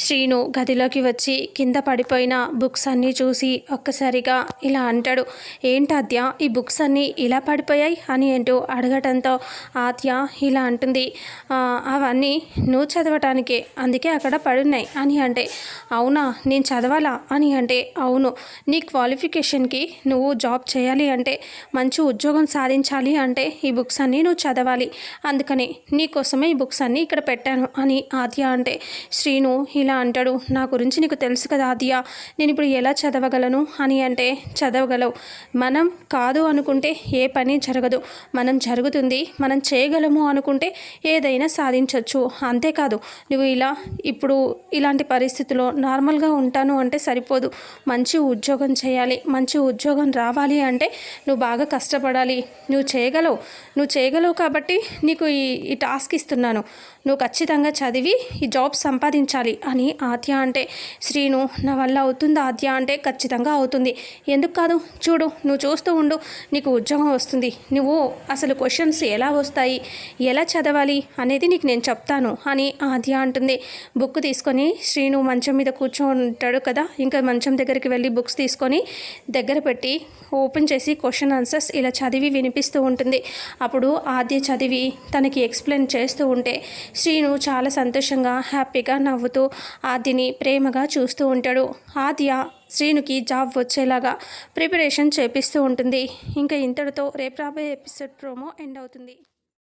శ్రీను గదిలోకి వచ్చి కింద పడిపోయిన బుక్స్ అన్నీ చూసి ఒక్కసారిగా ఇలా అంటాడు. ఏంటాద్య ఈ బుక్స్ అన్నీ ఇలా పడిపోయాయి అని అంటూ అడగటంతో ఆద్య ఇలా అంటుంది, అవన్నీ నువ్వు చదవటానికే, అందుకే అక్కడ పడున్నాయి అని అంటే, అవునా నేను చదవాలా అని అంటే, అవును నీ క్వాలిఫికేషన్కి నువ్వు జాబ్ చేయాలి అంటే, మంచి ఉద్యోగం సాధించాలి అంటే ఈ బుక్స్ అన్నీ నువ్వు చదవాలి, అందుకని నీకోసమే ఈ బుక్స్ అన్నీ ఇక్కడ పెట్టాను అని ఆద్య అంటే, శ్రీను ఇలా అంటాడు, నా గురించి నీకు తెలుసు కదా ఆద్య, నేను ఇప్పుడు ఎలా చదవగలను అని అంటే, చదవగలవు, మనం కాదు అనుకుంటే ఏ పని జరగదు, మనం జరుగుతుంది, మనం చేయగలము అనుకుంటే ఏదైనా సాధించవచ్చు, అంతేకాదు నువ్వు ఇప్పుడు ఇలాంటి పరిస్థితిలో నార్మల్గా ఉంటాను అంటే సరిపోదు, మంచి ఉద్యోగం చేయాలి, మంచి ఉద్యోగం రావాలి అంటే నువ్వు బాగా కష్టపడాలి, నువ్వు చేయగలవు కాబట్టి నీకు ఈ టాస్క్ ఇస్తున్నాను, నువ్వు ఖచ్చితంగా చదివి ఈ జాబ్ సంపాదించాలి అని ఆద్య అంటే, శ్రీను నా వల్ల అవుతుంది ఆద్య అంటే, ఖచ్చితంగా అవుతుంది, ఎందుకు కాదు, చూడు నువ్వు చూస్తూ ఉండు, నీకు ఉద్యోగం వస్తుంది, నువ్వు అసలు క్వశ్చన్స్ ఎలా వస్తాయి, ఎలా చదవాలి అనేది నీకు నేను చెప్తాను అని ఆద్య అంటుంది. బుక్ తీసుకొని శ్రీను మంచం మీద కూర్చోంటాడు కదా, ఇంకా మంచం దగ్గరికి వెళ్ళి బుక్స్ తీసుకొని దగ్గర పెట్టి ఓపెన్ చేసి క్వశ్చన్ ఆన్సర్స్ ఇలా చదివి వినిపిస్తూ ఉంటుంది. అప్పుడు ఆద్య చదివి తనకి ఎక్స్ప్లెయిన్ చేస్తూ ఉంటే శ్రీను చాలా సంతోషంగా హ్యాపీగా నవ్వుతూ ఆద్యని ప్రేమగా చూస్తూ ఉంటాడు. ఆద్య శ్రీనుకి జాబ్ వచ్చేలాగా ప్రిపరేషన్ చేపిస్తూ ఉంటుంది. ఇంకా ఇంతటితో రేపు రాబోయే ఎపిసోడ్ ప్రోమో ఎండ్ అవుతుంది.